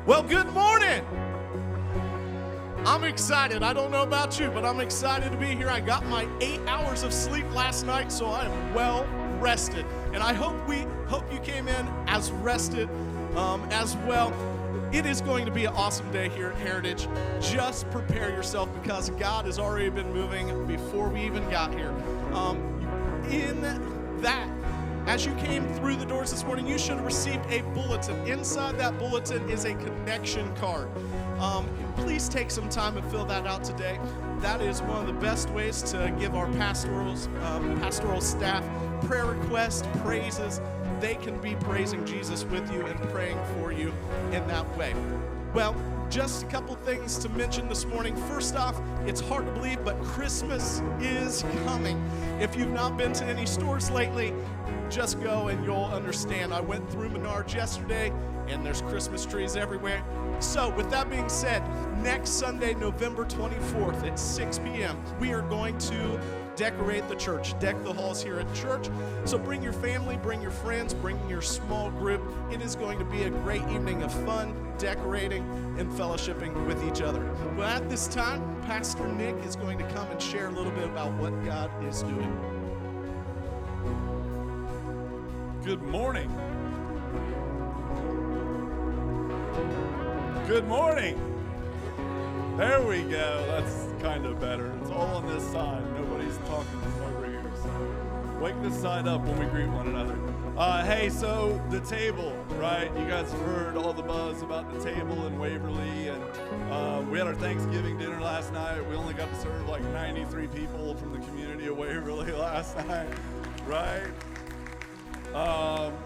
Well, good morning. I'm excited. I don't know about you, but I'm excited to be here. I got my 8 hours of sleep last night, so I am well rested. And I hope you came in as rested as well. It is going to be an awesome day here at Heritage. Just prepare yourself because God has already been moving before we even got here. As you came through the doors this morning, you should have received a bulletin. Inside that bulletin is a connection card. Please take some time and fill that out today. That is one of the best ways to give our pastoral staff prayer requests, praises. They can be praising Jesus with you and praying for you in that way. Well, just a couple things to mention this morning. First off, it's hard to believe, but Christmas is coming. If you've not been to any stores lately, just go and you'll understand. I went through Menards yesterday, and there's Christmas trees everywhere. So with that being said, next Sunday, November 24th at 6 p.m., we are going to decorate the church, deck the halls here at church. So bring your family, bring your friends, bring your small group. It is going to be a great evening of fun, decorating, and fellowshipping with each other. Well, at this time, Pastor Nick is going to come and share a little bit about what God is doing. Good morning. Good morning. There we go. That's kind of better. It's all on this side. Nobody's talking from over here. So wake this side up when we greet one another. Hey, so the table, right? You guys have heard all the buzz about the table in Waverly, and we had our Thanksgiving dinner last night. We only got to serve like 93 people from the community of Waverly last night, right?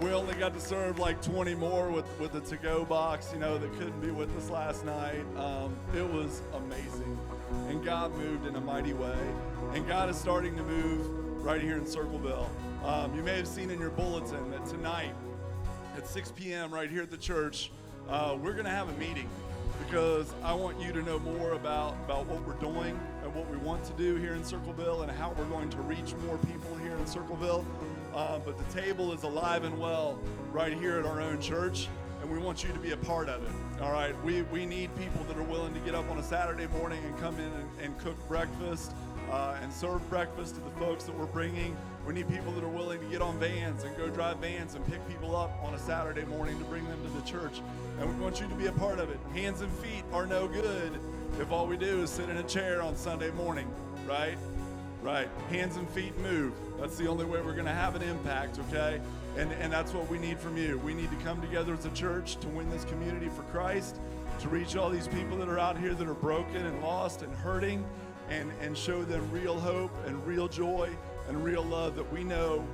We only got to serve like 20 more with the to-go box, that couldn't be with us last night. It was amazing. And God moved in a mighty way. And God is starting to move right here in Circleville. You may have seen in your bulletin that tonight at 6 p.m. right here at the church, we're going to have a meeting because I want you to know more about what we're doing and what we want to do here in Circleville and how we're going to reach more people here in Circleville. But the table is alive and well right here at our own church, and we want you to be a part of it. All right, we need people that are willing to get up on a Saturday morning and come in and cook breakfast. and serve breakfast to the folks that we're bringing. We need people that are willing to get on vans and go drive vans and pick people up on a Saturday morning to bring them to the church. And we want you to be a part of it. Hands and feet are no good if all we do is sit in a chair on Sunday morning, right? Right. Hands and feet move. That's the only way we're going to have an impact, okay? And that's what we need from you. We need to come together as a church to win this community for Christ, to reach all these people that are out here that are broken and lost and hurting, and show them real hope and real joy and real love that we know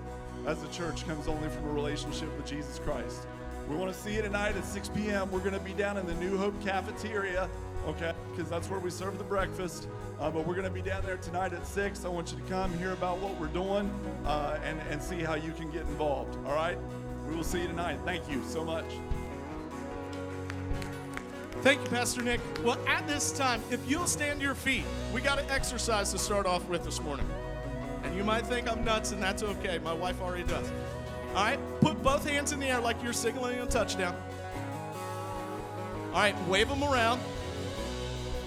as a church comes only from a relationship with Jesus Christ. We want to see you tonight at 6 p.m. We're going to be down in the New Hope cafeteria, okay, because that's where we serve the breakfast. But we're going to be down there tonight at 6. I want you to come hear about what we're doing and see how you can get involved, all right? We will see you tonight. Thank you so much. Thank you, Pastor Nick. Well, at this time, if you'll stand to your feet, we got an exercise to start off with this morning. And you might think I'm nuts, and that's okay. My wife already does. All right, put both hands in the air like you're signaling a touchdown. All right, wave them around.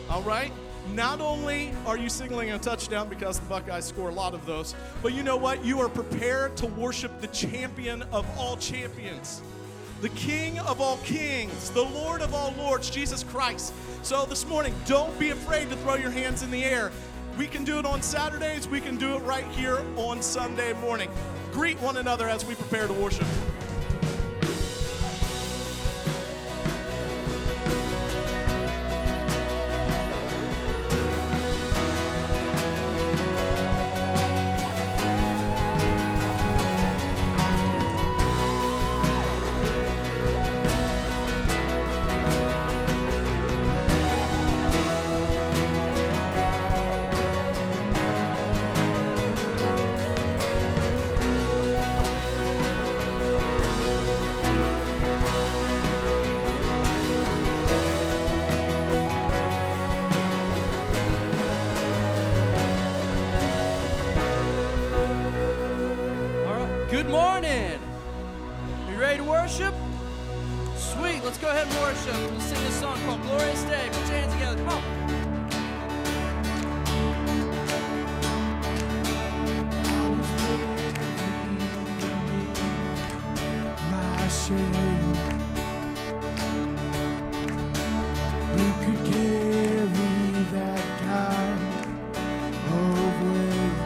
All right, not only are you signaling a touchdown because the Buckeyes score a lot of those, but you know what? You are prepared to worship the champion of all champions, the King of all kings, the Lord of all lords, Jesus Christ. So this morning, don't be afraid to throw your hands in the air. We can do it on Saturdays. We can do it right here on Sunday morning. Greet one another as we prepare to worship. Good morning. Are you ready to worship? Sweet. Let's go ahead and worship. We'll sing this song called Glorious Day. Put your hands together. Come on. My shame, who could carry that kind of weight?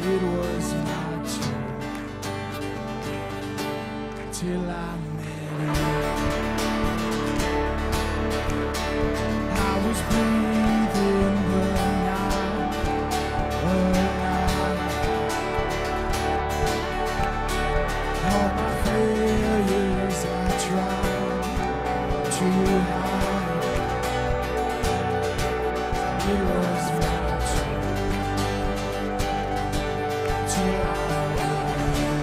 It was my turn till I met you. I was breathing but not alive. All my failures I tried to hide. It was my turn till I met you.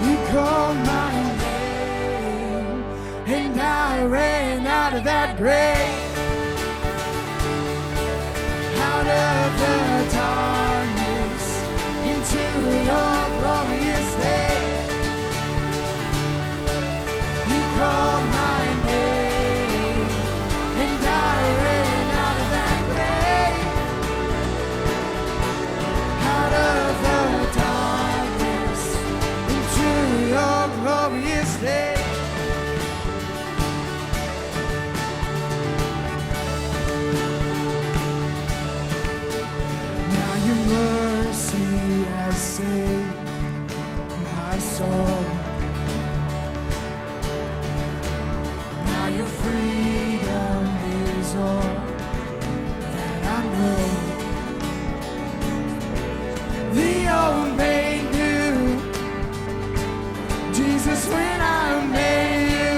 You called my name, and I ran out of that grave, out of the darkness into your glorious day. You called my name, and I ran out of that grave, out of the darkness into your glorious day. Now your mercy has saved my soul. Now your freedom is all that I know. The old made new, Jesus, when I made you,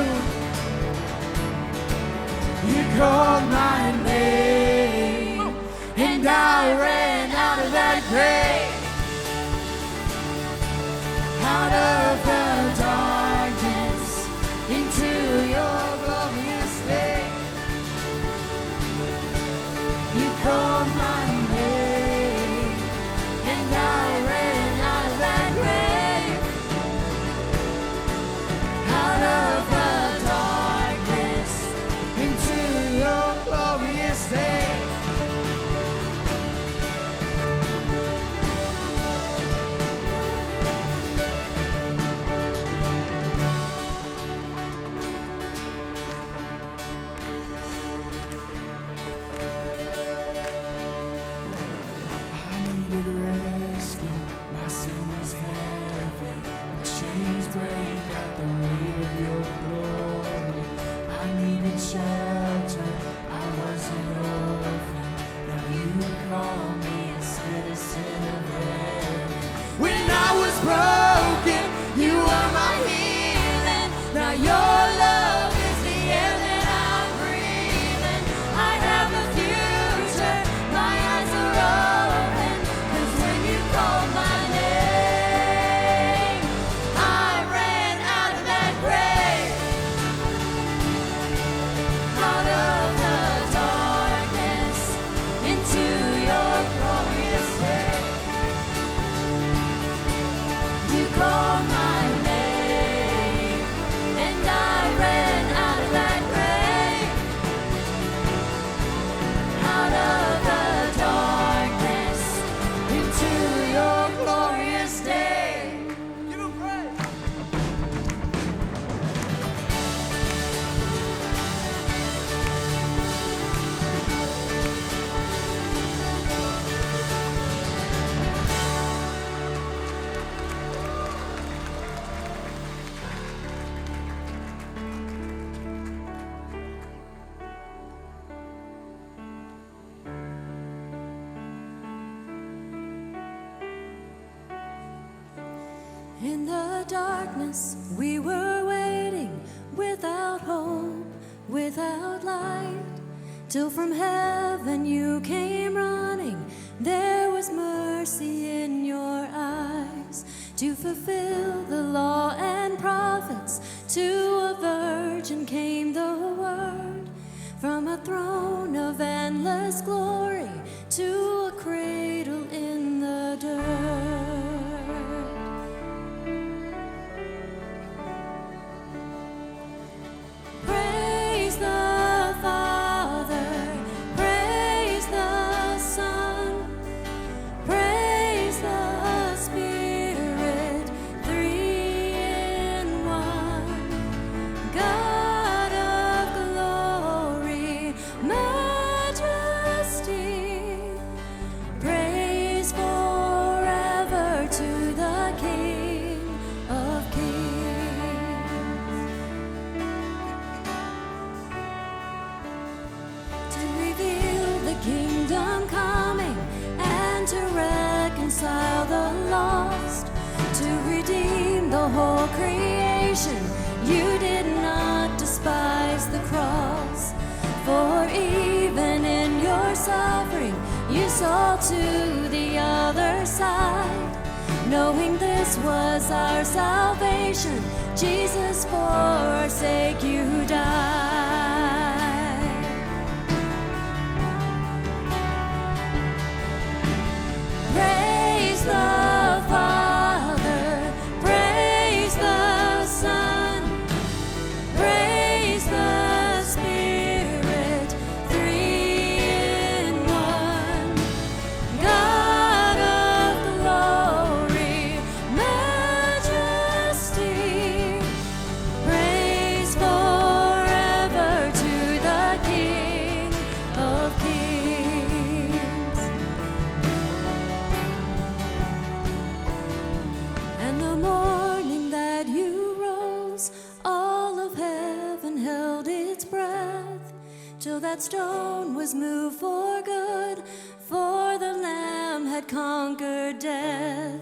you called my name, and I ran out of that grave, out of the darkness into your glorious day. You called my name, and I ran out of that grave, out of the darkness into your glorious day. In the darkness, we were waiting without hope, without light, till from heaven you came running. There was mercy in your eyes to fulfill the law and prophets. To a virgin came the word, from a throne of endless glory to a cradle in the dirt. Praise the Father, praise the Son, praise the Spirit, three in one. God of glory, majesty, praise forever to the King of Kings. To reveal the kingdom coming and to reconcile the lost, to redeem the whole creation. You did not despise the cross, for even in your suffering you saw to the other side. Knowing this was our salvation, Jesus, for our sake you died. Praise the Father, praise the Son, praise the Spirit, three in one. God of glory, majesty, praise forever to the King of Kings. And the morning that you rose, all of heaven held its breath, till that stone was moved for good, for the Lamb had conquered death.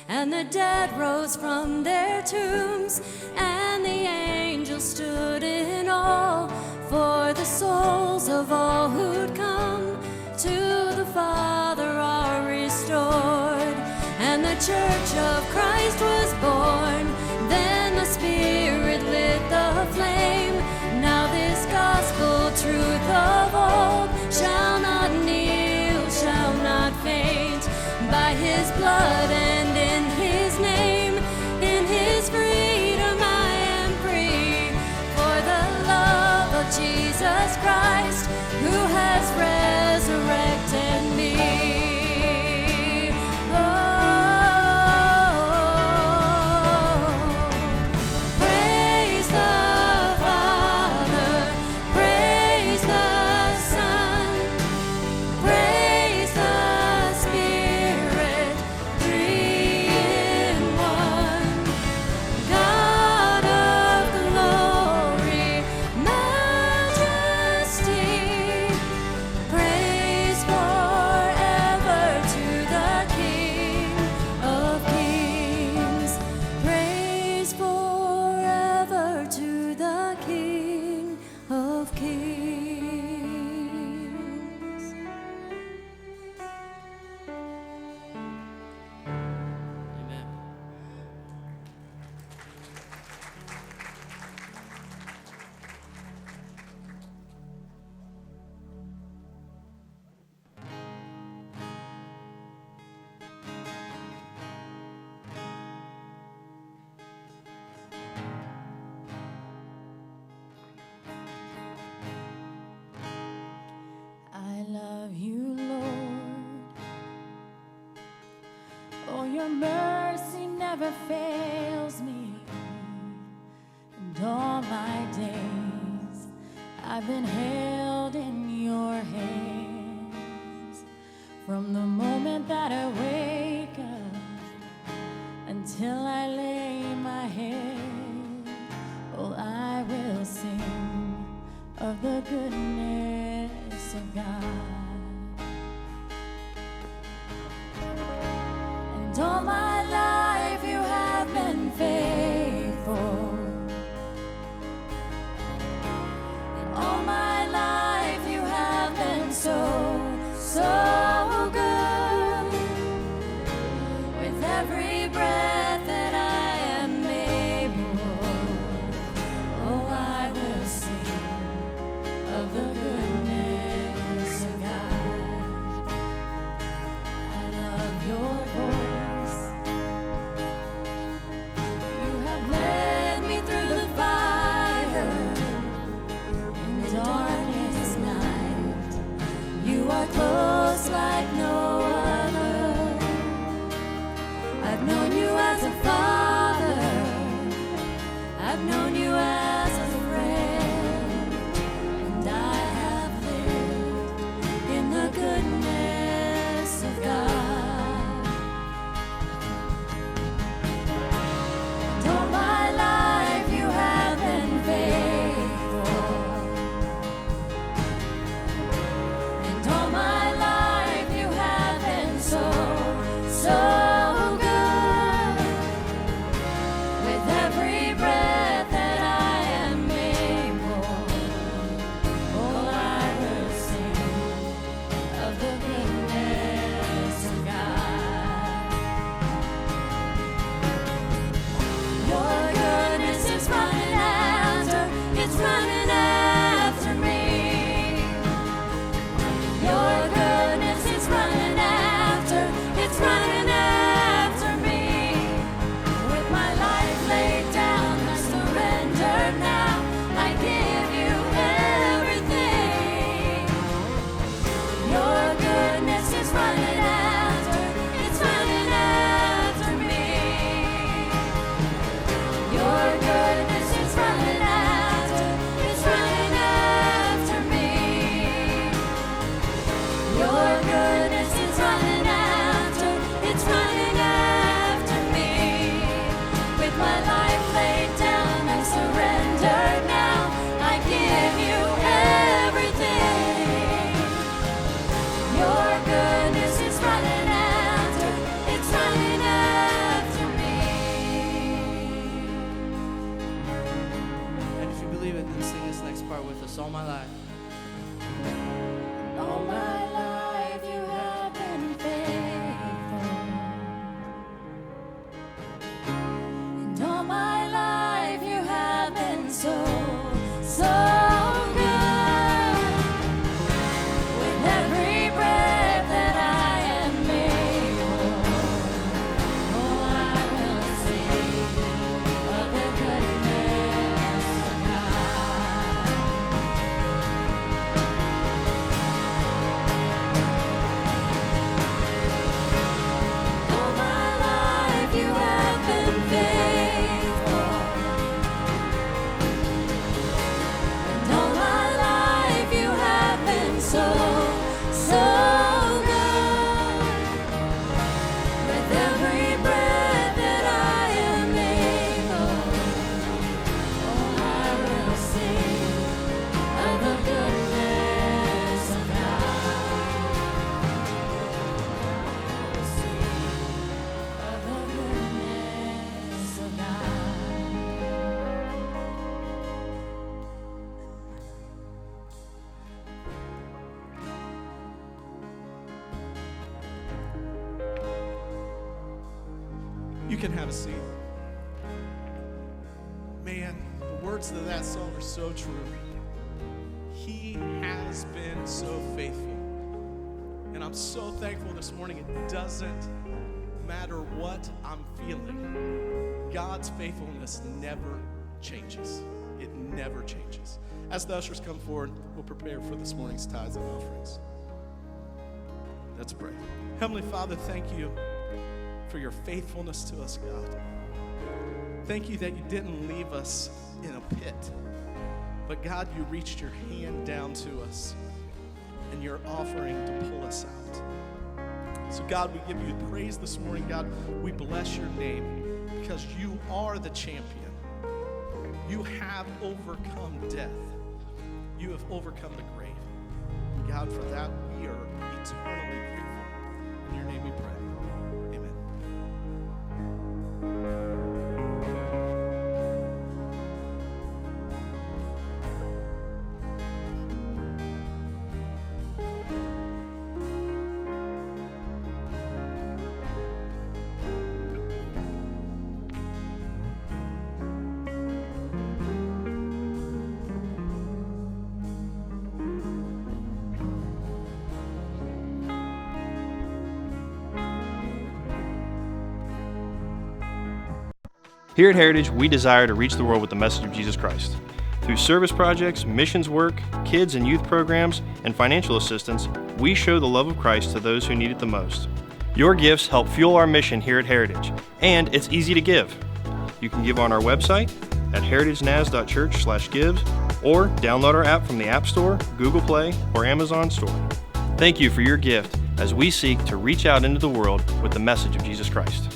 And the dead rose from their tombs, and the angels stood in awe, for the souls of all who'd come to the Father are restored. And the church of Christ was born. Then the Spirit lit the flame. Now this gospel truth of old shall not kneel, shall not faint. By his blood and in his name, in his freedom I am free. For the love of Jesus Christ, who has resurrected me. Praise the Father, praise the Son, praise the Spirit, three in one. God of glory, majesty, praise forever to the King of Kings. Praise forever to the King of Kings. Amen. I love you, Lord. Oh, your mercy never fails me. And all my days I've been held in your hands. From the moment that I wake up until I lay my head, oh, I will sing of the goodness of God. And all my life you have been with us all my life. All my life you have been faithful, and all my life you have been so, so good. With every breath that I am able, oh, I will sing of the goodness of God. All my life you have been faithful, and all my life you have been so, so good. With every breath that I am able, oh, I will sing of the goodness of God. Of the goodness of God. You can have a seat. Man, the words of that song are so true. He has been so faithful. And I'm so thankful this morning. It doesn't matter what I'm feeling. God's faithfulness never changes. It never changes. As the ushers come forward, we'll prepare for this morning's tithes and offerings. Let's pray. Heavenly Father, thank you for your faithfulness to us, God. Thank you that you didn't leave us in a pit, but God, you reached your hand down to us, and you're offering to pull us out. So God, we give you praise this morning. God, we bless your name because you are the champion. You have overcome death. You have overcome the grave. And God, for that, we are eternally grateful. In your name we pray. Amen. Here at Heritage, we desire to reach the world with the message of Jesus Christ. Through service projects, missions work, kids and youth programs, and financial assistance, we show the love of Christ to those who need it the most. Your gifts help fuel our mission here at Heritage, and it's easy to give. You can give on our website at heritagenaz.church/give or download our app from the App Store, Google Play, or Amazon Store. Thank you for your gift as we seek to reach out into the world with the message of Jesus Christ.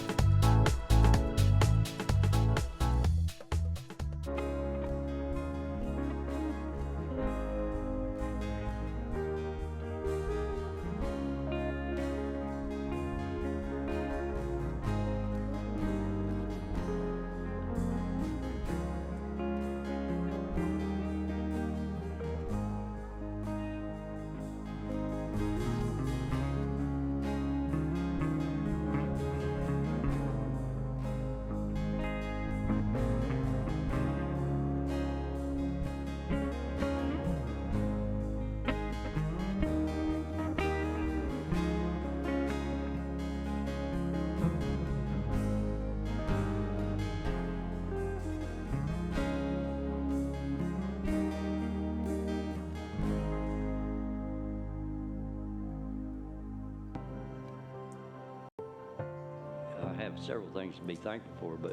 I have several things to be thankful for, but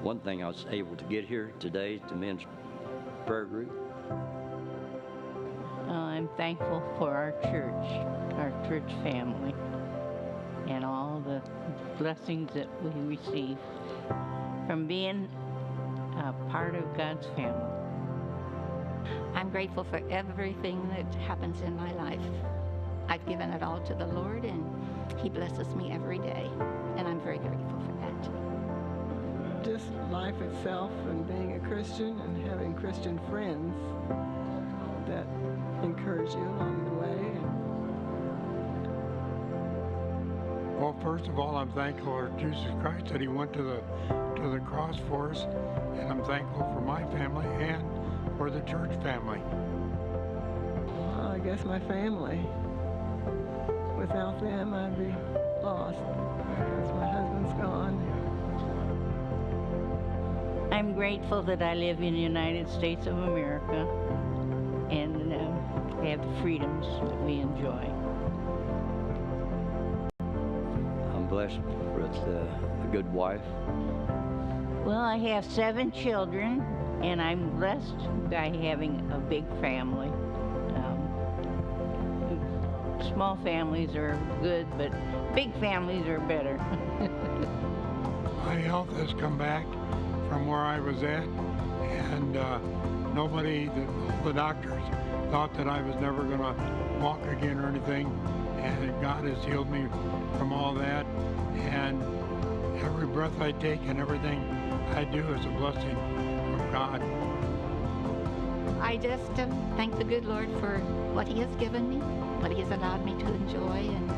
one thing I was able to get here today to men's prayer group. I'm thankful for our church family, and all the blessings that we receive from being a part of God's family. I'm grateful for everything that happens in my life. I've given it all to the Lord, and He blesses me every day, and I'm very grateful for that. Just life itself and being a Christian and having Christian friends that encourage you along the way. Well, first of all, I'm thankful for Jesus Christ that he went to the cross for us, and I'm thankful for my family and for the church family. Well, I guess my family. Without them, I'd be lost because my husband's gone. I'm grateful that I live in the United States of America and have the freedoms that we enjoy. I'm blessed with a good wife. Well, I have 7 children, and I'm blessed by having a big family. Small families are good, but big families are better. My health has come back from where I was at, and the doctors thought that I was never going to walk again or anything, and God has healed me from all that, and every breath I take and everything I do is a blessing from God. I just thank the good Lord for what he has given me, what he has allowed me to enjoy, and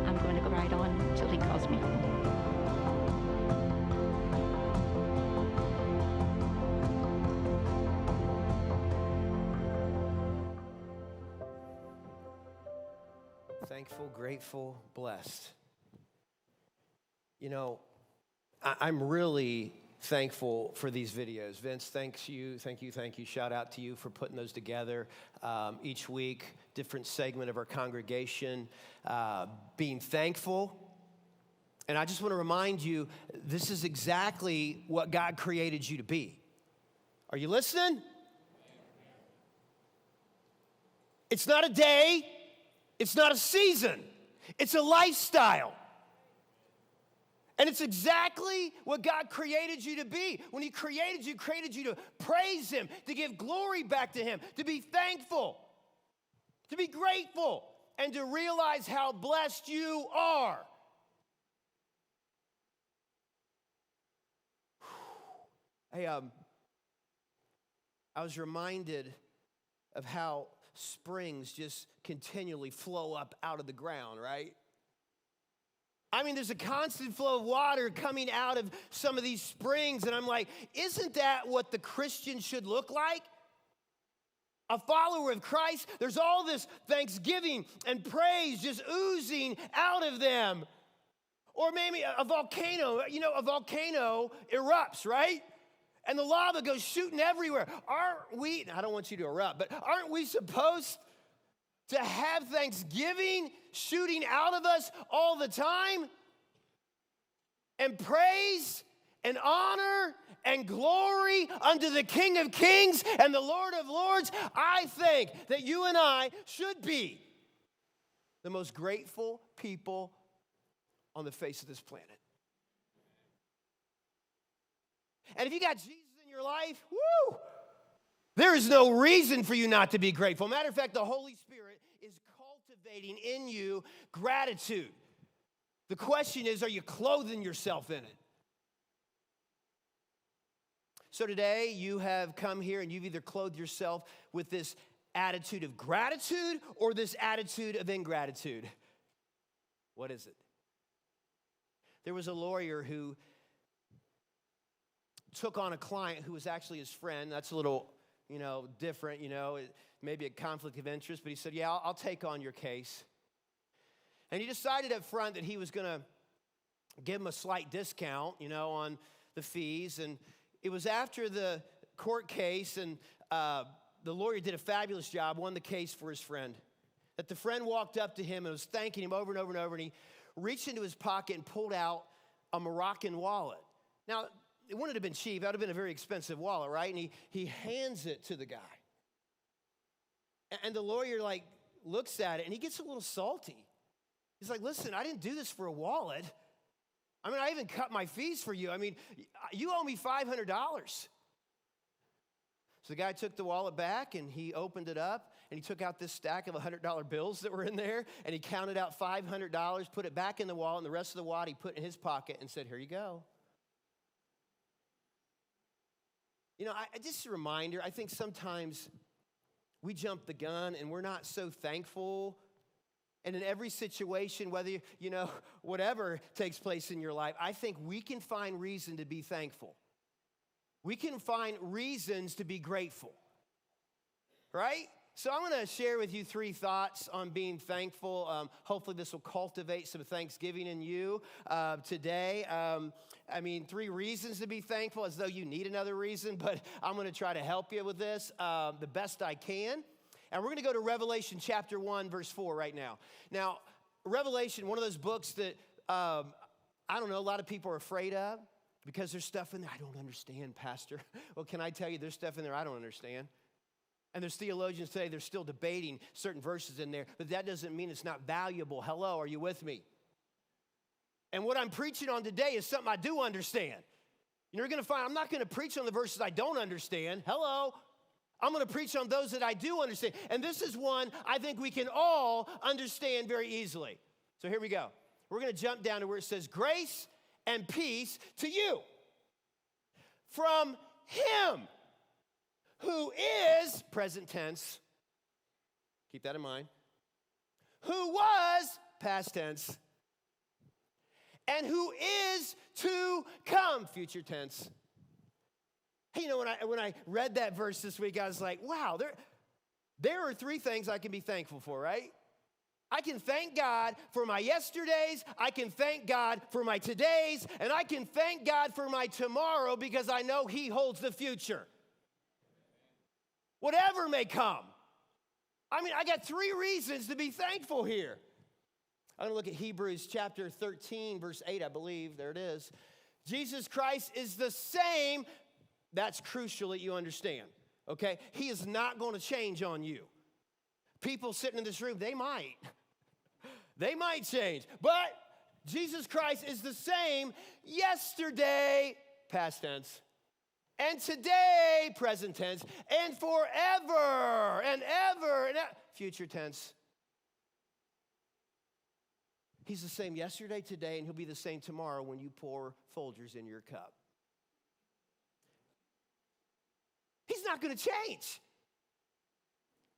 I'm going to go right on until he calls me home. Thankful, grateful, blessed. You know, I'm really thankful for these videos. Vince, thank you. Shout out to you for putting those together each week, different segment of our congregation, being thankful. And I just want to remind you, this is exactly what God created you to be. Are you listening? It's not a day. It's not a season. It's a lifestyle. And it's exactly what God created you to be. When he created you to praise him, to give glory back to him, to be thankful, to be grateful, and to realize how blessed you are. Hey, I was reminded of how springs just continually flow up out of the ground, right? I mean, there's a constant flow of water coming out of some of these springs, and I'm like, isn't that what the Christian should look like? A follower of Christ, there's all this thanksgiving and praise just oozing out of them. Or maybe a volcano, a volcano erupts, right? And the lava goes shooting everywhere. Aren't we, I don't want you to erupt, but aren't we supposed to have thanksgiving shooting out of us all the time? And praise and honor and glory unto the King of Kings and the Lord of Lords. I think that you and I should be the most grateful people on the face of this planet. And if you got Jesus in your life, woo, there is no reason for you not to be grateful. Matter of fact, the Holy Spirit is cultivating in you gratitude. The question is, are you clothing yourself in it? So today you have come here and you've either clothed yourself with this attitude of gratitude or this attitude of ingratitude. What is it? There was a lawyer who took on a client who was actually his friend. That's a little, different, maybe a conflict of interest. But he said, yeah, I'll take on your case. And he decided up front that he was going to give him a slight discount, on the fees. And it was after the court case, and the lawyer did a fabulous job, won the case for his friend, that the friend walked up to him and was thanking him over and over and over. And he reached into his pocket and pulled out a Moroccan wallet. Now, it wouldn't have been cheap. That would have been a very expensive wallet, right? And he hands it to the guy. And the lawyer, looks at it, and he gets a little salty. He's like, listen, I didn't do this for a wallet. I even cut my fees for you. You owe me $500. So the guy took the wallet back, and he opened it up, and he took out this stack of $100 bills that were in there, and he counted out $500, put it back in the wallet, and the rest of the wallet he put in his pocket and said, here you go. Just a reminder, I think sometimes we jump the gun and we're not so thankful. And in every situation, whether, whatever takes place in your life, I think we can find reason to be thankful. We can find reasons to be grateful, right? So I'm going to share with you 3 thoughts on being thankful. Hopefully this will cultivate some thanksgiving in you today. 3 reasons to be thankful, as though you need another reason, but I'm going to try to help you with this the best I can. And we're going to go to Revelation chapter 1, verse 4 right now. Now, Revelation, one of those books that, a lot of people are afraid of because there's stuff in there I don't understand, Pastor. Well, can I tell you, there's stuff in there I don't understand. And there's theologians today, they're still debating certain verses in there, but that doesn't mean it's not valuable. Hello, are you with me? And what I'm preaching on today is something I do understand. You're going to find I'm not going to preach on the verses I don't understand. Hello. I'm going to preach on those that I do understand. And this is one I think we can all understand very easily. So here we go. We're going to jump down to where it says, grace and peace to you from him who is, present tense, keep that in mind, who was, past tense, and who is to come, future tense. Hey, when I read that verse this week, I was like, wow, there are 3 things I can be thankful for, right? I can thank God for my yesterdays, I can thank God for my todays, and I can thank God for my tomorrow because I know he holds the future. Whatever may come. I got 3 reasons to be thankful here. I'm going to look at Hebrews chapter 13, verse 8, I believe. There it is. Jesus Christ is the same. That's crucial that you understand, okay? He is not going to change on you. People sitting in this room, they might. They might change. But Jesus Christ is the same yesterday, past tense, and today, present tense, and forever, and ever, and future tense. He's the same yesterday, today, and he'll be the same tomorrow when you pour Folgers in your cup. He's not going to change.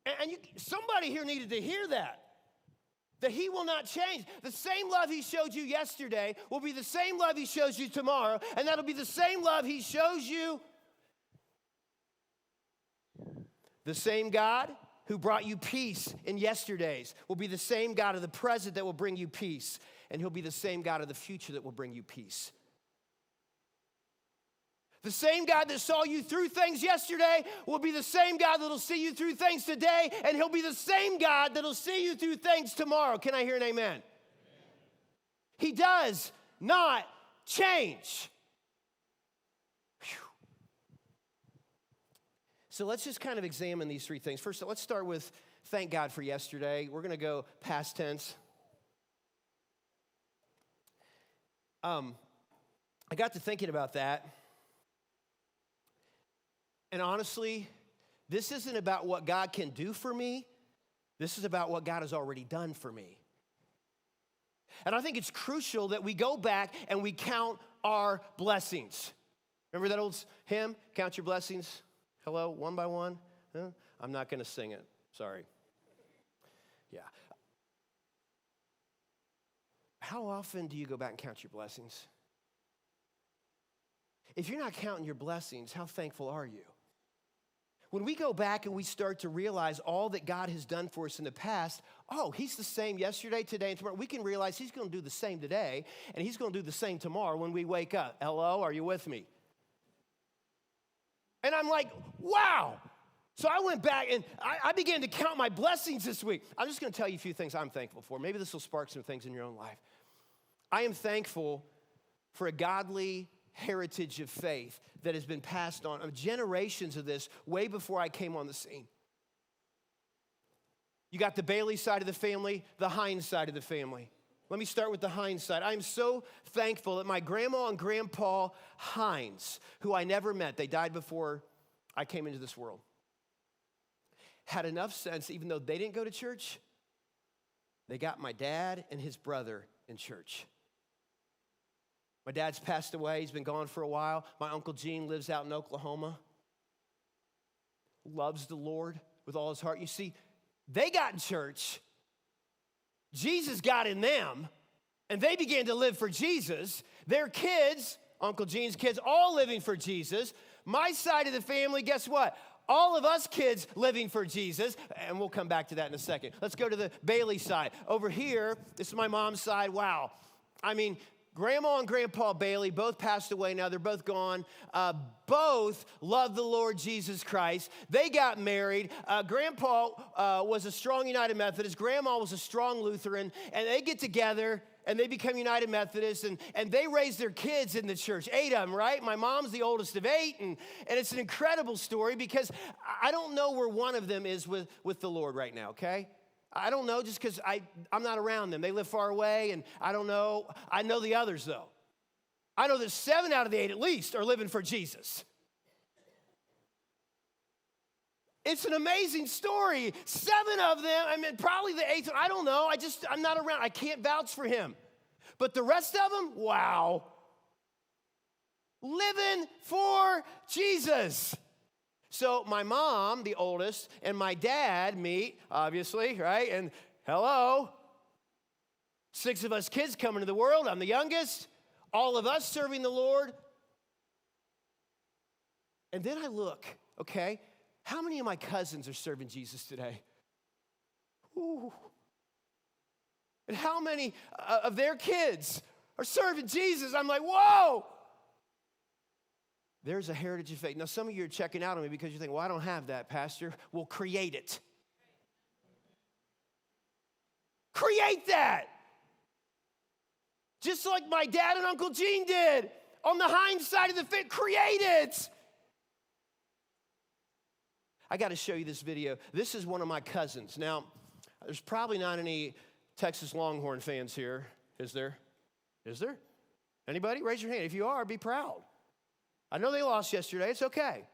And somebody here needed to hear that he will not change. The same love he showed you yesterday will be the same love he shows you tomorrow, and that'll be the same love he shows you. The same God who brought you peace in yesterdays will be the same God of the present that will bring you peace, and he'll be the same God of the future that will bring you peace. The same God that saw you through things yesterday will be the same God that'll see you through things today, and he'll be the same God that'll see you through things tomorrow. Can I hear an amen? He does not change. Whew. So let's just kind of examine these 3 things. First, let's start with thank God for yesterday. We're going to go past tense. I got to thinking about that. And honestly, this isn't about what God can do for me. This is about what God has already done for me. And I think it's crucial that we go back and we count our blessings. Remember that old hymn, Count Your Blessings? Hello, one by one? Huh? I'm not going to sing it. Sorry. Yeah. How often do you go back and count your blessings? If you're not counting your blessings, how thankful are you? When we go back and we start to realize all that God has done for us in the past, he's the same yesterday, today, and tomorrow. We can realize he's going to do the same today, and he's going to do the same tomorrow when we wake up. Hello, are you with me? And I'm like, wow. So I went back and I began to count my blessings this week. I'm just going to tell you a few things I'm thankful for. Maybe this will spark some things in your own life. I am thankful for a godly heritage of faith that has been passed on, of generations of this, way before I came on the scene. You got the Bailey side of the family, the Hines side of the family. Let me start with the Hines side. I'm so thankful that my grandma and grandpa Hines, who I never met, they died before I came into this world, had enough sense, even though they didn't go to church, they got my dad and his brother in church. My dad's passed away. He's been gone for a while. My Uncle Gene lives out in Oklahoma. Loves the Lord. with all his heart. You see, they got in church, Jesus got in them, and they began to live for Jesus. Their kids, Uncle Gene's kids, all living for Jesus. My side of the family, guess what? All of us kids living for Jesus, and we'll come back to that in a second. Let's go to the Bailey side. Over here, this is my mom's side. Wow. I mean, Grandma and Grandpa Bailey both passed away now. They're both gone. Both love the Lord Jesus Christ. They got married. Grandpa was a strong United Methodist. Grandma was a strong Lutheran. And they get together and they become United Methodists, and they raise their kids in the church. 8 of them, right? My mom's the oldest of 8, and it's an incredible story because I don't know where one of them is with the Lord right now, okay? I don't know just because I'm not around them. They live far away, and I don't know. I know the others, though. I know that 7 out of the 8 at least are living for Jesus. It's an amazing story. 7 of them, I mean, probably the 8th, I don't know. I'm not around. I can't vouch for him. But the rest of them, wow. Living for Jesus. So my mom, the oldest, and my dad meet, obviously, right? And hello. 6 of us kids coming to the world. I'm the youngest. All of us serving the Lord. And then I look, okay? How many of my cousins are serving Jesus today? Ooh. And how many of their kids are serving Jesus? I'm like, whoa! There's a heritage of faith. Now, some of you are checking out on me because you think, well, I don't have that, Pastor. Well, create it. Create that. Just like my dad and Uncle Gene did on the hind side of the fence. Create it. I got to show you this video. This is one of my cousins. Now, there's probably not any Texas Longhorn fans here. Is there? Is there? Anybody? Raise your hand. If you are, be proud. I know they lost yesterday. It's okay.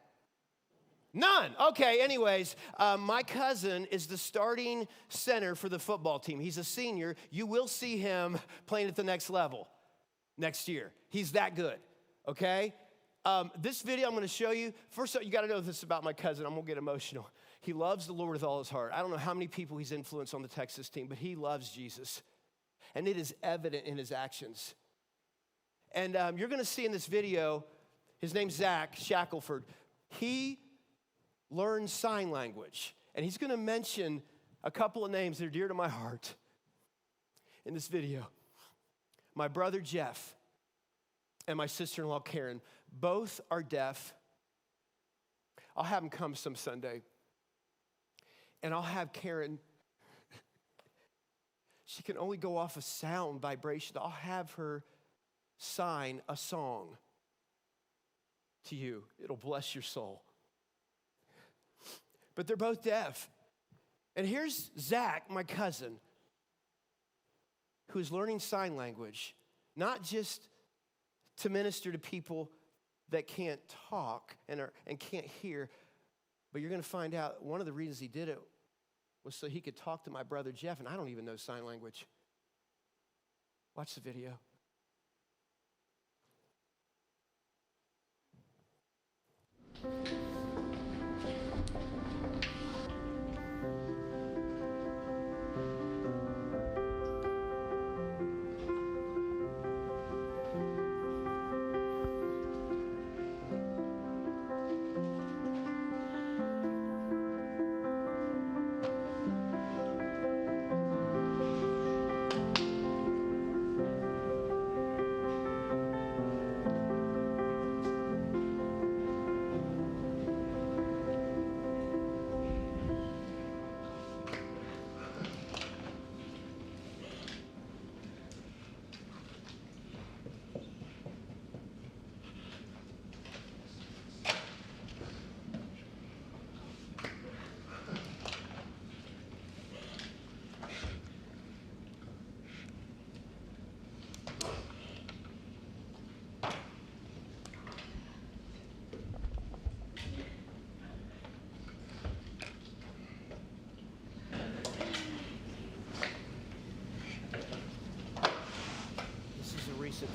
None. Okay, anyways, my cousin is the starting center for the football team. He's a senior. You will see him playing at the next level next year. He's that good, okay? This video I'm going to show you, first of all, you got to know this about my cousin. I'm going to get emotional. He loves the Lord with all his heart. I don't know how many people he's influenced on the Texas team, but he loves Jesus. And it is evident in his actions. And you're going to see in this video, his name's Zach Shackelford. He learned sign language. And he's going to mention a couple of names that are dear to my heart in this video. My brother Jeff and my sister-in-law Karen, both are deaf. I'll have them come some Sunday. And I'll have Karen, she can only go off a sound vibration. I'll have her sign a song to you. It'll bless your soul. But they're both deaf. And here's Zach, my cousin, who's learning sign language, not just to minister to people that can't talk and can't hear, but you're going to find out one of the reasons he did it was so he could talk to my brother Jeff, and I don't even know sign language. Watch the video.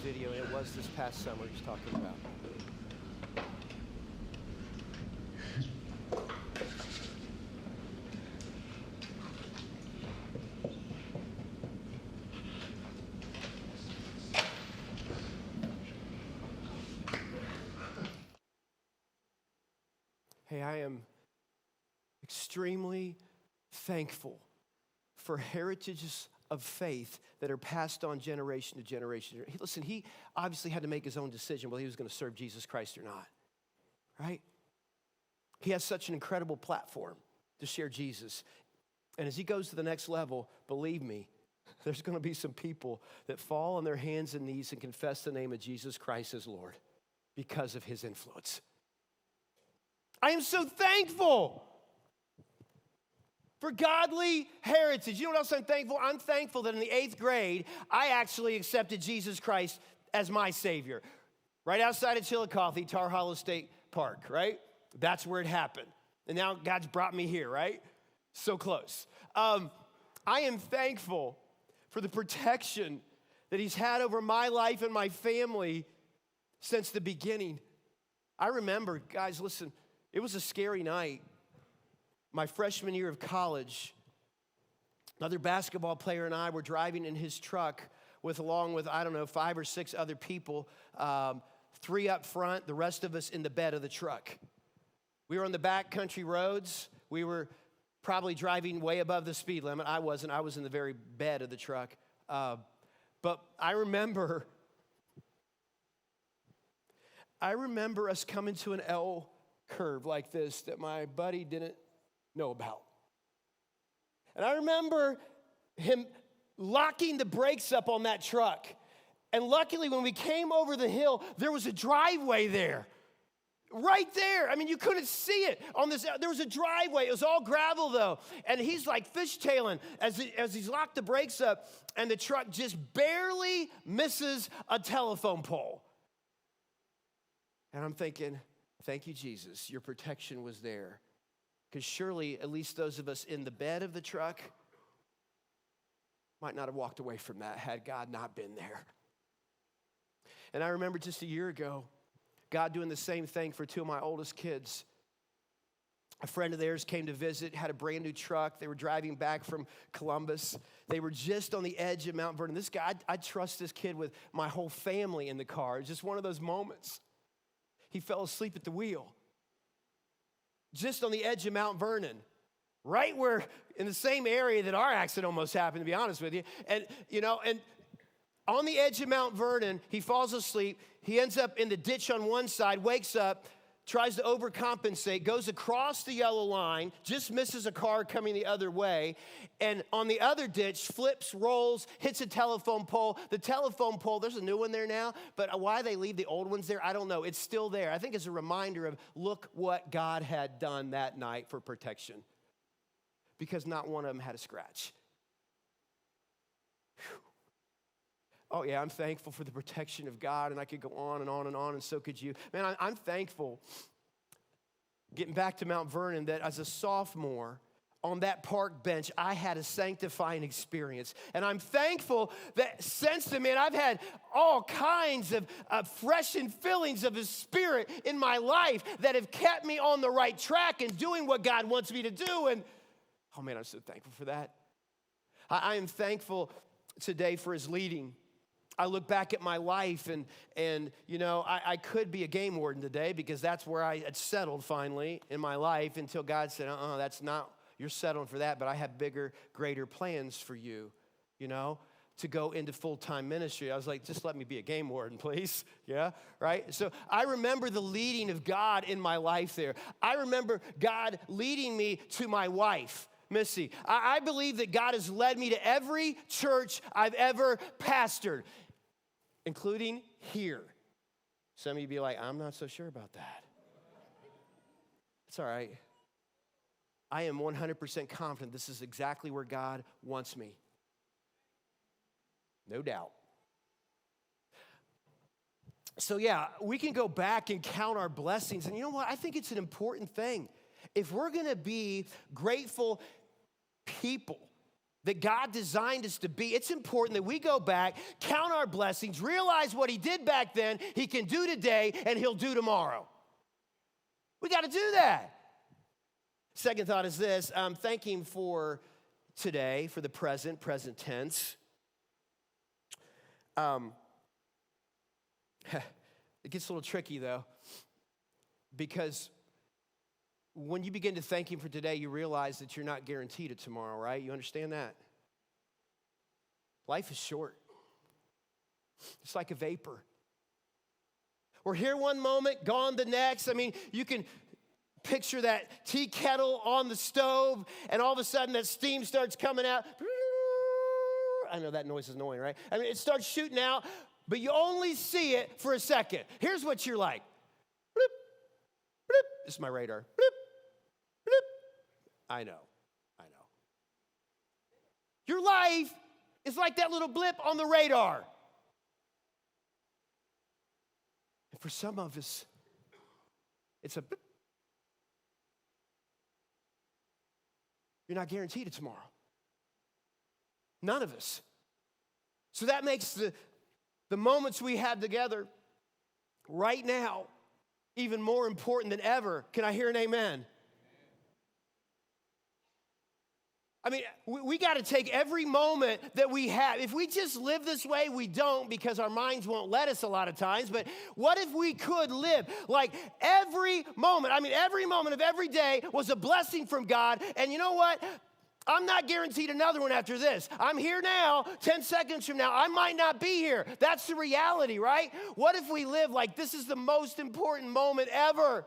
Video, and it was this past summer he's talking about. I am extremely thankful for heritages of faith that are passed on generation to generation. Listen, he obviously had to make his own decision whether he was going to serve Jesus Christ or not, right? He has such an incredible platform to share Jesus. And as he goes to the next level, believe me, there's going to be some people that fall on their hands and knees and confess the name of Jesus Christ as Lord because of his influence. I am so thankful for godly heritage. You know what else I'm thankful? I'm thankful that in the 8th grade, I actually accepted Jesus Christ as my Savior. Right outside of Chillicothe, Tar Hollow State Park, right? That's where it happened. And now God's brought me here, right? So close. I am thankful for the protection that he's had over my life and my family since the beginning. I remember, guys, listen, it was a scary night. My freshman year of college, another basketball player and I were driving in his truck along with, 5 or 6 other people, 3 up front, the rest of us in the bed of the truck. We were on the back country roads. We were probably driving way above the speed limit. I wasn't. I was in the very bed of the truck. But I remember us coming to an L curve like this that my buddy didn't know about. And I remember him locking the brakes up on that truck. And luckily, when we came over the hill, there was a driveway there. Right there. I mean, you couldn't see it on this. There was a driveway. It was all gravel, though. And he's like fishtailing as he's locked the brakes up, and the truck just barely misses a telephone pole. And I'm thinking, thank you, Jesus. Your protection was there. Because surely, at least those of us in the bed of the truck might not have walked away from that had God not been there. And I remember just a year ago, God doing the same thing for 2 of my oldest kids. A friend of theirs came to visit, had a brand new truck. They were driving back from Columbus. They were just on the edge of Mount Vernon. This guy, I trust this kid with my whole family in the car. It's just one of those moments. He fell asleep at the wheel. Just on the edge of Mount Vernon. Right where, in the same area that our accident almost happened, to be honest with you. And, and on the edge of Mount Vernon, he falls asleep. He ends up in the ditch on one side, wakes up, tries to overcompensate, goes across the yellow line, just misses a car coming the other way, and on the other ditch, flips, rolls, hits a telephone pole. The telephone pole, there's a new one there now, but why they leave the old ones there, I don't know. It's still there. I think it's a reminder of, look what God had done that night for protection, because not one of them had a scratch. Whew. Oh, yeah, I'm thankful for the protection of God, and I could go on and on and on, and so could you. Man, I'm thankful, getting back to Mount Vernon, that as a sophomore on that park bench, I had a sanctifying experience. And I'm thankful that since then, man, I've had all kinds of fresh fillings of His Spirit in my life that have kept me on the right track and doing what God wants me to do. And, oh, man, I'm so thankful for that. I am thankful today for His leading. I look back at my life and I could be a game warden today because that's where I had settled finally in my life until God said, that's not, you're settling for that, but I have bigger, greater plans for you, to go into full-time ministry. I was like, just let me be a game warden, please. Yeah, right? So I remember the leading of God in my life there. I remember God leading me to my wife, Missy. I believe that God has led me to every church I've ever pastored, including here. Some of you be like, I'm not so sure about that. It's all right. I am 100% confident this is exactly where God wants me. No doubt. So yeah, we can go back and count our blessings. And you know what? I think it's an important thing. If we're going to be grateful people that God designed us to be, it's important that we go back, count our blessings, realize what He did back then, He can do today, and He'll do tomorrow. We got to do that. Second thought is this. I'm thanking for today, for the present tense. It gets a little tricky, though, because when you begin to thank him for today, you realize that you're not guaranteed it tomorrow, right? You understand that? Life is short. It's like a vapor. We're here one moment, gone the next. I mean, you can picture that tea kettle on the stove, and all of a sudden that steam starts coming out. I know that noise is annoying, right? I mean, it starts shooting out, but you only see it for a second. Here's what you're like. Bloop, bloop. This is my radar. Bloop, bloop. I know. Your life is like that little blip on the radar. And for some of us, it's a blip. You're not guaranteed it tomorrow. None of us. So that makes the moments we have together right now even more important than ever. Can I hear an amen? I mean, we got to take every moment that we have. If we just live this way, we don't, because our minds won't let us a lot of times. But what if we could live like every moment? I mean, every moment of every day was a blessing from God. And you know what? I'm not guaranteed another one after this. I'm here now. 10 seconds from now, I might not be here. That's the reality, right? What if we live like this is the most important moment ever?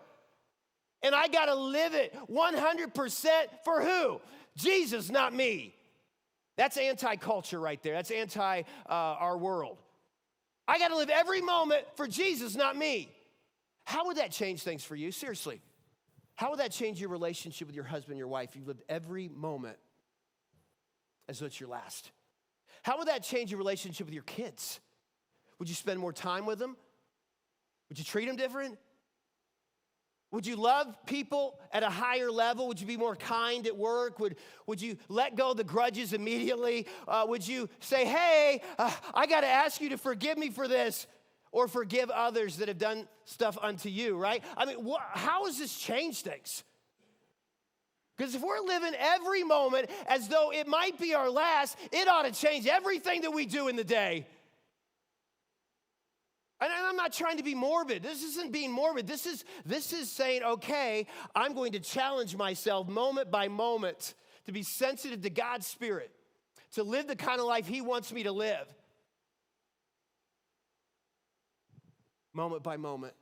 And I got to live it 100% for who? Jesus, not me. That's anti-culture right there. That's anti our world. I got to live every moment for Jesus, not me. How would that change things for you? Seriously. How would that change your relationship with your husband, your wife? You lived every moment as though it's your last. How would that change your relationship with your kids? Would you spend more time with them? Would you treat them different? Would you love people at a higher level? Would you be more kind at work? Would you let go of the grudges immediately? Would you say, hey, I got to ask you to forgive me for this, or forgive others that have done stuff unto you, right? I mean, how has this changed things? Because if we're living every moment as though it might be our last, it ought to change everything that we do in the day. And I'm not trying to be morbid. This isn't being morbid. This is saying, okay, I'm going to challenge myself moment by moment to be sensitive to God's Spirit, to live the kind of life He wants me to live. Moment by moment.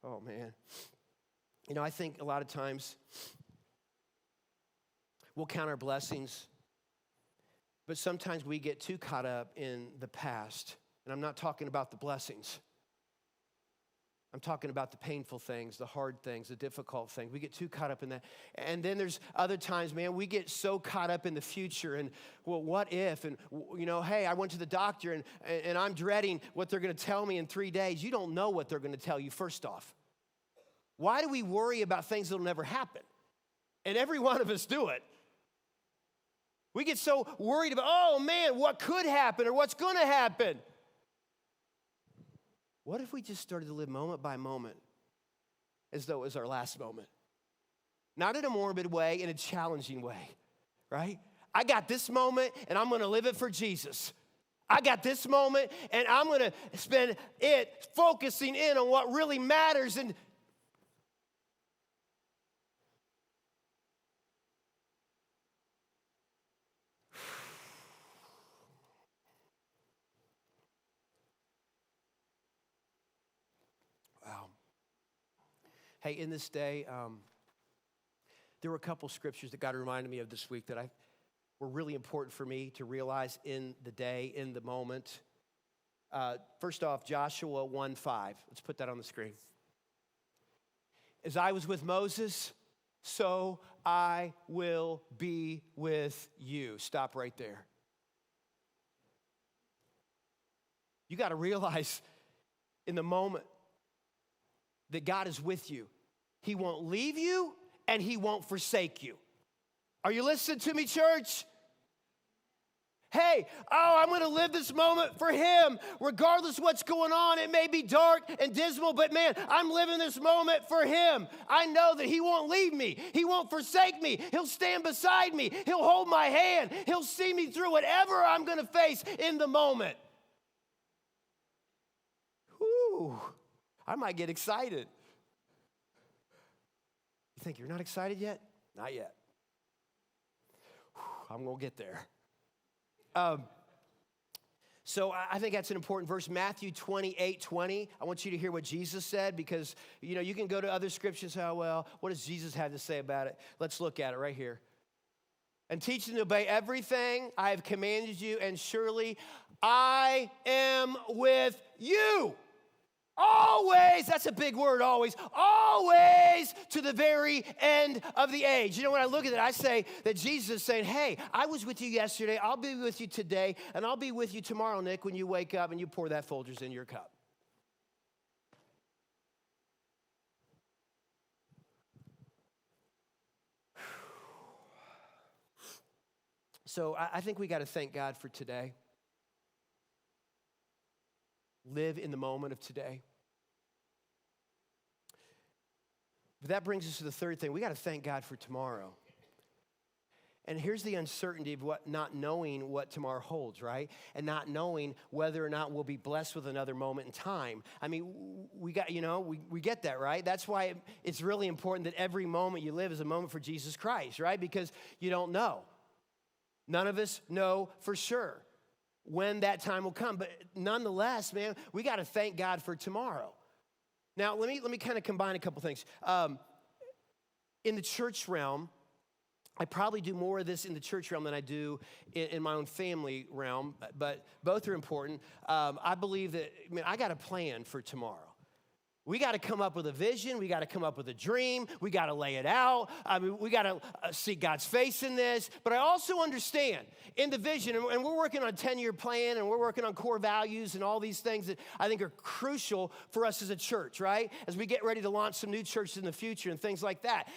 Oh, man. You know, I think a lot of times we'll count our blessings, but sometimes we get too caught up in the past. And I'm not talking about the blessings. I'm talking about the painful things, the hard things, the difficult things. We get too caught up in that. And then there's other times, man, we get so caught up in the future and, well, what if? And, you know, hey, I went to the doctor and I'm dreading what they're going to tell me in 3 days. You don't know what they're going to tell you, first off. Why do we worry about things that will never happen? And every one of us do it. We get so worried about, oh man, what could happen or what's going to happen? What if we just started to live moment by moment as though it was our last moment? Not in a morbid way, in a challenging way, right? I got this moment and I'm going to live it for Jesus. I got this moment and I'm going to spend it focusing in on what really matters. And hey, in this day, there were a couple scriptures that God reminded me of this week that were really important for me to realize in the day, in the moment. First off, Joshua 1:5. Let's put that on the screen. As I was with Moses, so I will be with you. Stop right there. You got to realize in the moment that God is with you. He won't leave you and He won't forsake you. Are you listening to me, church? Hey, I'm going to live this moment for Him. Regardless of what's going on, it may be dark and dismal, but man, I'm living this moment for Him. I know that He won't leave me. He won't forsake me. He'll stand beside me. He'll hold my hand. He'll see me through whatever I'm going to face in the moment. Whew. I might get excited. You think you're not excited yet? Not yet. Whew, I'm going to get there. So I think that's an important verse, Matthew 28:20. I want you to hear what Jesus said because, you can go to other scriptures, what does Jesus have to say about it? Let's look at it right here. And teach them to obey everything I have commanded you, and surely I am with you. Always, that's a big word, always to the very end of the age. When I look at it, I say that Jesus is saying, hey, I was with you yesterday, I'll be with you today, and I'll be with you tomorrow, Nick, when you wake up and you pour that Folgers in your cup. So I think we got to thank God for today. Live in the moment of today. But that brings us to the third thing. We got to thank God for tomorrow. And here's the uncertainty of not knowing what tomorrow holds, right? And not knowing whether or not we'll be blessed with another moment in time. I mean, we get that, right? That's why it's really important that every moment you live is a moment for Jesus Christ, right? Because you don't know. None of us know for sure when that time will come. But nonetheless, man, we got to thank God for tomorrow. Now, let me kind of combine a couple things. In the church realm, I probably do more of this in the church realm than I do in my own family realm, but both are important. I believe that, I got a plan for tomorrow. We got to come up with a vision. We got to come up with a dream. We got to lay it out. We got to see God's face in this. But I also understand in the vision, and we're working on a 10-year plan, and we're working on core values and all these things that I think are crucial for us as a church, right? As we get ready to launch some new churches in the future and things like that.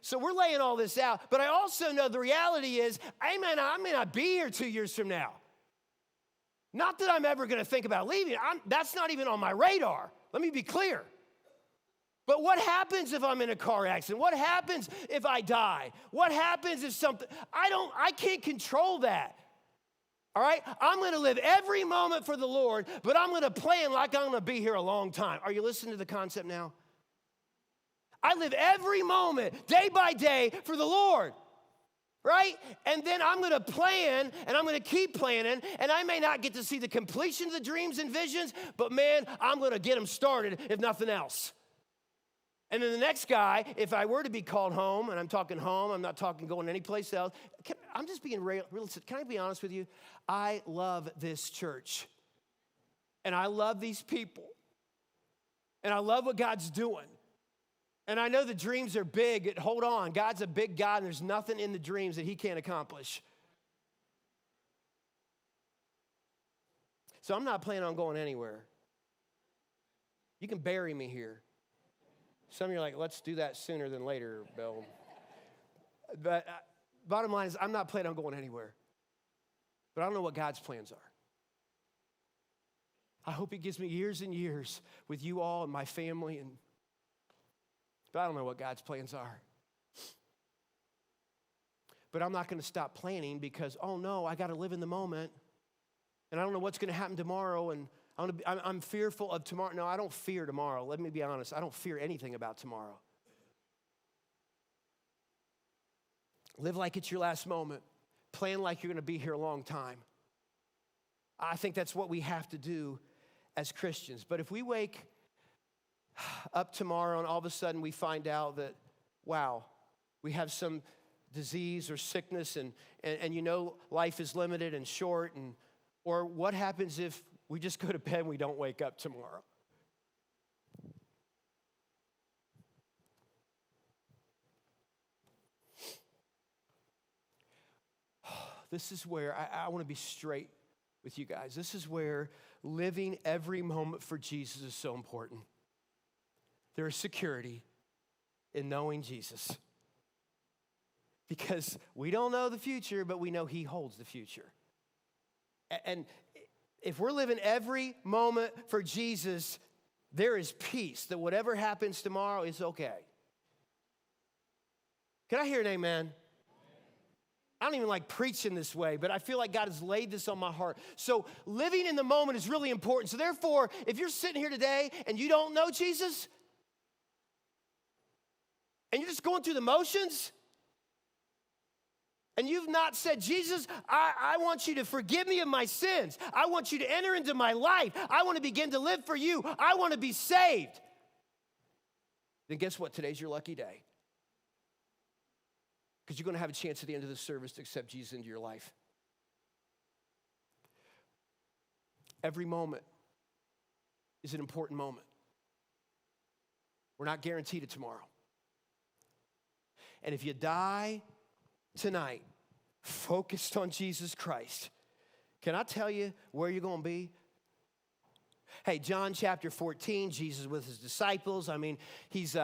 So we're laying all this out. But I also know the reality is, I may not be here 2 years from now. Not that I'm ever going to think about leaving. That's not even on my radar. Let me be clear. But what happens if I'm in a car accident? What happens if I die? What happens if something, I can't control that. All right? I'm going to live every moment for the Lord, but I'm going to plan like I'm going to be here a long time. Are you listening to the concept now? I live every moment, day by day, for the Lord. Right? And then I'm going to plan, and I'm going to keep planning, and I may not get to see the completion of the dreams and visions, but man, I'm going to get them started if nothing else. And then the next guy, if I were to be called home, and I'm talking home, I'm not talking going anyplace else, I'm just being realistic. Can I be honest with you? I love this church, and I love these people, and I love what God's doing. And I know the dreams are big. Hold on. God's a big God, and there's nothing in the dreams that he can't accomplish. So I'm not planning on going anywhere. You can bury me here. Some of you are like, let's do that sooner than later, Bill. But bottom line is, I'm not planning on going anywhere. But I don't know what God's plans are. I hope he gives me years and years with you all and my family, but I don't know what God's plans are. But I'm not going to stop planning because, oh no, I got to live in the moment. And I don't know what's going to happen tomorrow. And I'm fearful of tomorrow. No, I don't fear tomorrow. Let me be honest. I don't fear anything about tomorrow. Live like it's your last moment. Plan like you're going to be here a long time. I think that's what we have to do as Christians. But if we wake up tomorrow and all of a sudden we find out that, wow, we have some disease or sickness and life is limited and short, or what happens if we just go to bed and we don't wake up tomorrow? This is where I want to be straight with you guys. This is where living every moment for Jesus is so important. There is security in knowing Jesus. Because we don't know the future, but we know he holds the future. And if we're living every moment for Jesus, there is peace that whatever happens tomorrow is okay. Can I hear an amen? don't even like preaching this way, but I feel like God has laid this on my heart. So living in the moment is really important. So therefore, if you're sitting here today and you don't know Jesus, and you're just going through the motions, and you've not said, Jesus, I want you to forgive me of my sins. I want you to enter into my life. I want to begin to live for you. I want to be saved. Then guess what? Today's your lucky day. Because you're going to have a chance at the end of the service to accept Jesus into your life. Every moment is an important moment. We're not guaranteed it tomorrow. And if you die tonight focused on Jesus Christ, can I tell you where you're going to be? Hey, John chapter 14, Jesus with his disciples. I mean, he's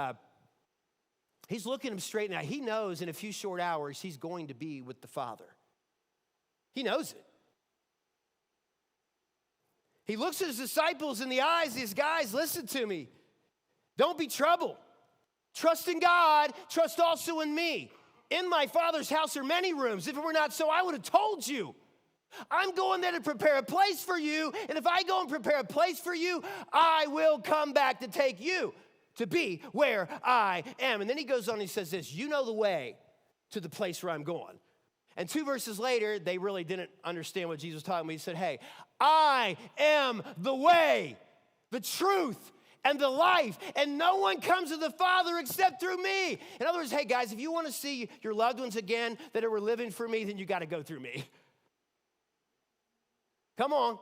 looking him straight in the eye. He knows in a few short hours he's going to be with the Father. He knows it. He looks at his disciples in the eyes. These guys, listen to me. Don't be troubled. Trust in God. Trust also in me. In my Father's house are many rooms. If it were not so, I would have told you. I'm going there to prepare a place for you. And if I go and prepare a place for you, I will come back to take you to be where I am. And then he goes on and he says this, you know the way to the place where I'm going. And 2 verses later, they really didn't understand what Jesus was talking about. He said, hey, I am the way, the truth, and the life, and no one comes to the Father except through me. In other words, hey guys, if you want to see your loved ones again that were living for me, then you got to go through me. Come on.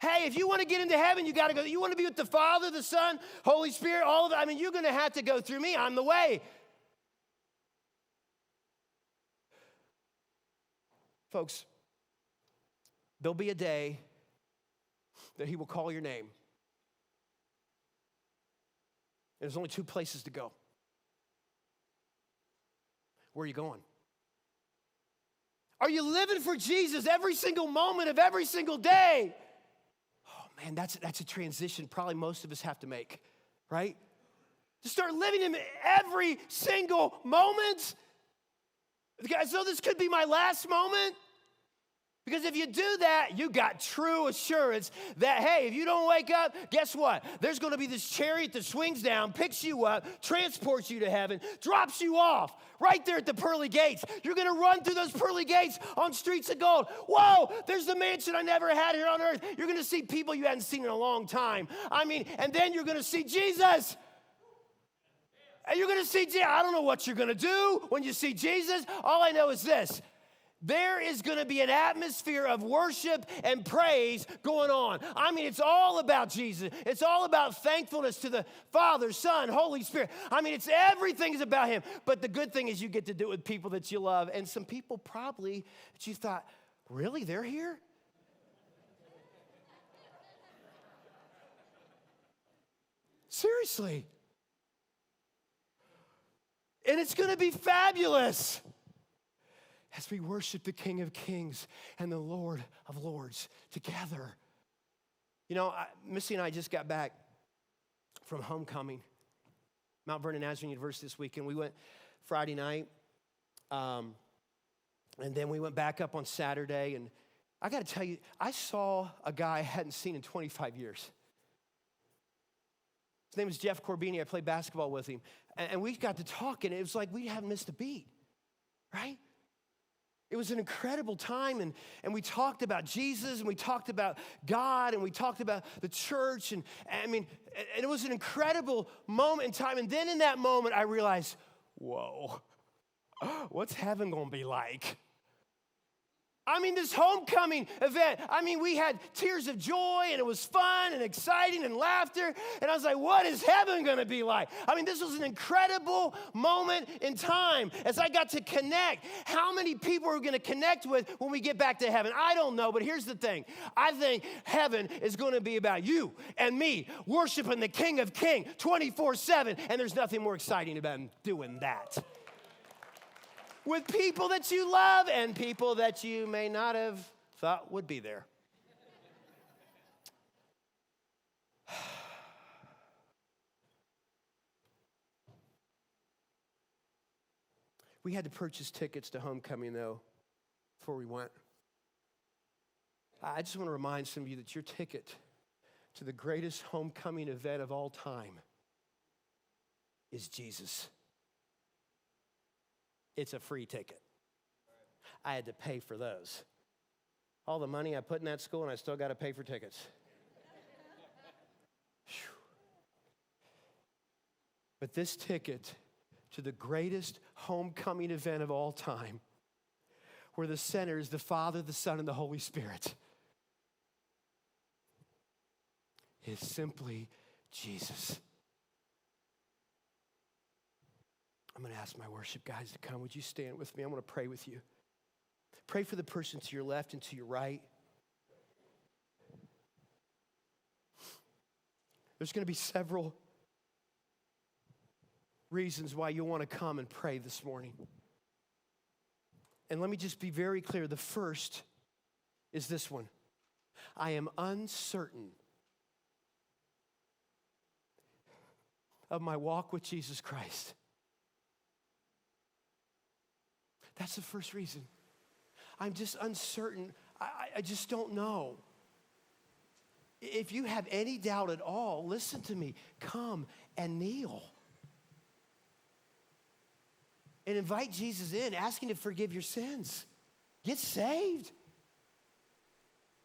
Hey, if you want to get into heaven, you got to go. You want to be with the Father, the Son, Holy Spirit, all of it. I mean, you're going to have to go through me. I'm the way. Folks, there'll be a day that he will call your name. And there's only 2 places to go. Where are you going? Are you living for Jesus every single moment of every single day? Oh man, that's a transition probably most of us have to make, right? To start living him every single moment. Guys, so this could be my last moment. Because if you do that, you got true assurance that, hey, if you don't wake up, guess what? There's going to be this chariot that swings down, picks you up, transports you to heaven, drops you off right there at the pearly gates. You're going to run through those pearly gates on streets of gold. Whoa, there's the mansion I never had here on earth. You're going to see people you hadn't seen in a long time. I mean, and then you're going to see Jesus. And you're going to see Jesus. I don't know what you're going to do when you see Jesus. All I know is this. There is going to be an atmosphere of worship and praise going on. I mean, it's all about Jesus. It's all about thankfulness to the Father, Son, Holy Spirit. I mean, everything is about him. But the good thing is you get to do it with people that you love. And some people probably that you thought, really, they're here? Seriously. And it's going to be fabulous as we worship the King of Kings and the Lord of Lords together. You know, Missy and I just got back from homecoming, Mount Vernon Nazarene University this weekend. We went Friday night, and then we went back up on Saturday. And I got to tell you, I saw a guy I hadn't seen in 25 years. His name is Jeff Corbini. I played basketball with him. And we got to talking. It was like we hadn't missed a beat, right? It was an incredible time, and we talked about Jesus, and we talked about God, and we talked about the church, and I mean, and it was an incredible moment in time. And then in that moment, I realized, whoa, what's heaven gonna be like? I mean, this homecoming event, I mean, we had tears of joy, and it was fun and exciting and laughter. And I was like, what is heaven going to be like? I mean, this was an incredible moment in time as I got to connect. How many people are we going to connect with when we get back to heaven? I don't know, but here's the thing. I think heaven is going to be about you and me worshiping the King of Kings 24/7, and there's nothing more exciting about doing that. With people that you love and people that you may not have thought would be there. We had to purchase tickets to homecoming, though, before we went. I just want to remind some of you that your ticket to the greatest homecoming event of all time is Jesus. It's a free ticket. I had to pay for those. All the money I put in that school, and I still got to pay for tickets. But this ticket to the greatest homecoming event of all time, where the center is the Father, the Son, and the Holy Spirit, is simply Jesus. I'm going to ask my worship guys to come. Would you stand with me? I want to pray with you. Pray for the person to your left and to your right. There's going to be several reasons why you'll want to come and pray this morning. And let me just be very clear. The first is this one. I am uncertain of my walk with Jesus Christ. That's the first reason. I'm just uncertain. I just don't know. If you have any doubt at all, listen to me. Come and kneel. And invite Jesus in, asking to forgive your sins. Get saved.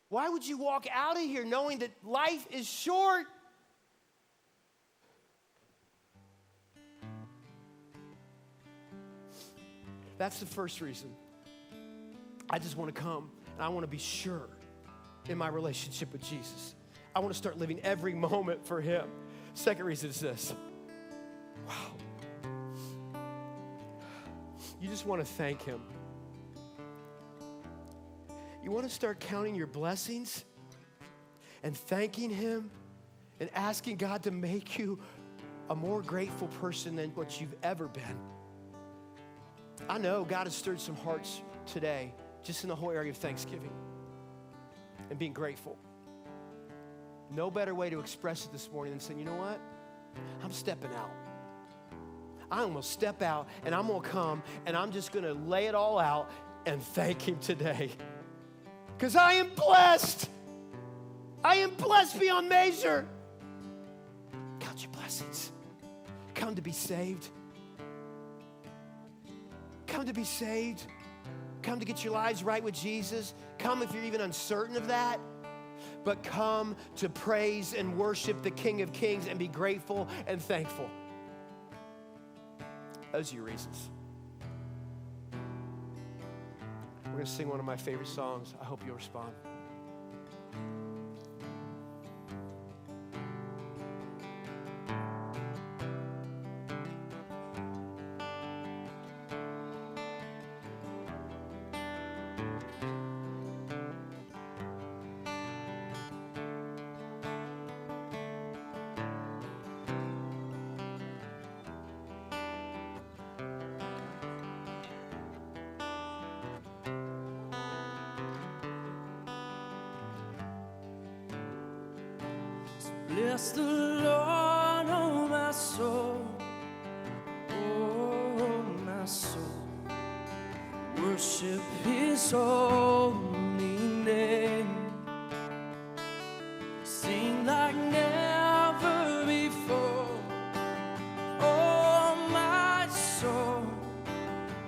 Why would you walk out of here knowing that life is short? That's the first reason. I just want to come and I want to be sure in my relationship with Jesus. I want to start living every moment for him. Second reason is this. Wow. You just want to thank him. You want to start counting your blessings and thanking him and asking God to make you a more grateful person than what you've ever been. I know God has stirred some hearts today just in the whole area of Thanksgiving and being grateful. No better way to express it this morning than saying, you know what? I'm stepping out. I'm going to step out and I'm going to come and I'm just going to lay it all out and thank him today. Because I am blessed. I am blessed beyond measure. Count your blessings. Come to be saved. Come to be saved. Come to get your lives right with Jesus. Come if you're even uncertain of that. But come to praise and worship the King of Kings and be grateful and thankful. Those are your reasons. We're going to sing one of my favorite songs. I hope you'll respond. Bless the Lord, oh my soul, oh my soul. Worship his holy name. Sing like never before, oh my soul.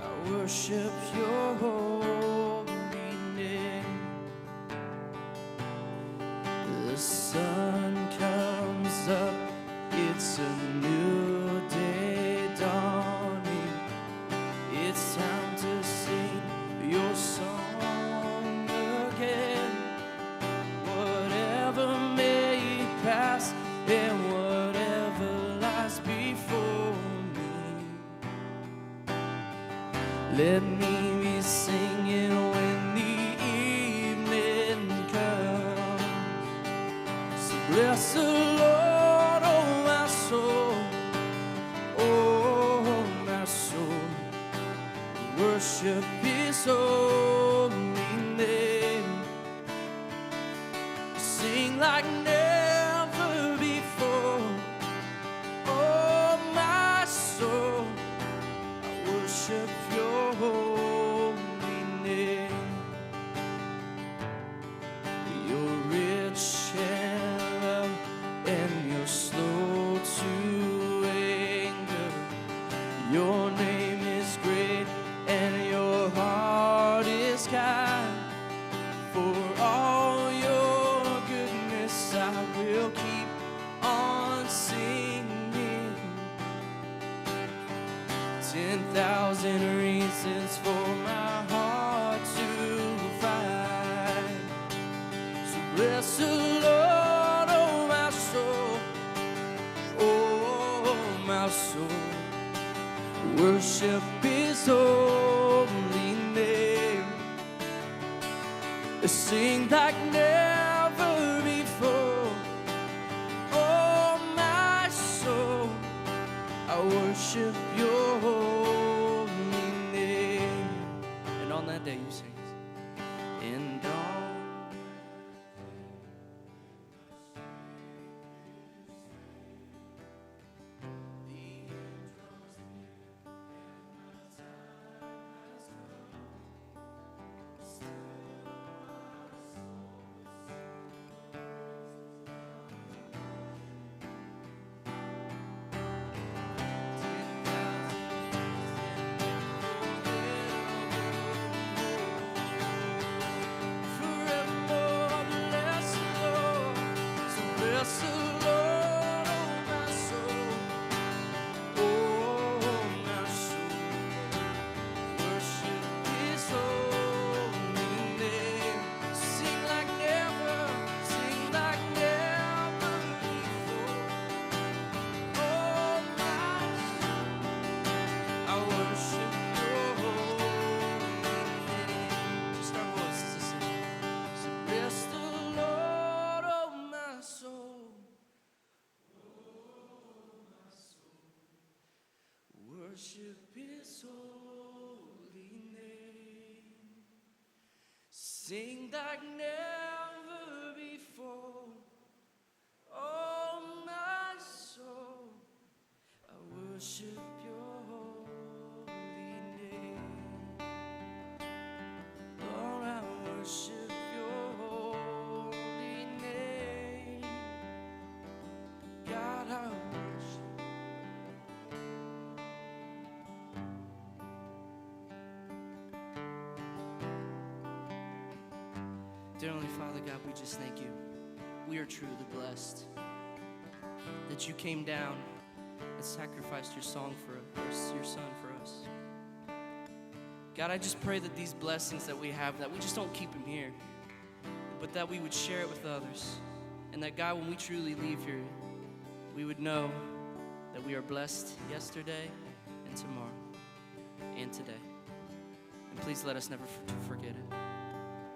I worship your holy name. The sun comes up, it's a new day dawning. It's time to sing your song again. Whatever may pass and whatever lies before me, let me be singing when the evening comes. So bless the Lord, oh my soul, oh my soul. Worship his holy name. Sing like never before, oh my soul. I worship your reasons for my heart to find. So bless the Lord, oh my soul, oh my soul. Worship His holy name. Sing like never before. Oh my soul, I worship Your holy name. And on that day you sing. And on worship His holy name. Sing like never before. Oh my soul, I worship Your holy name. Lord, I worship Your holy name. God, I worship. Dear Heavenly Father, God, we just thank You. We are truly blessed that You came down and sacrificed Your Son for us. God, I just pray that these blessings that we have, that we just don't keep them here, but that we would share it with others. And that, God, when we truly leave here, we would know that we are blessed yesterday and tomorrow and today. And please let us never forget it.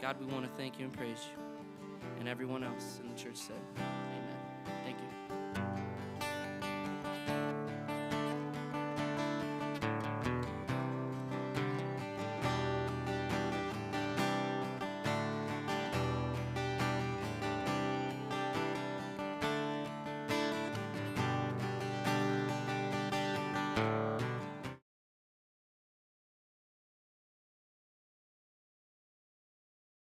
God, we want to thank You and praise You. And everyone else in the church said, amen.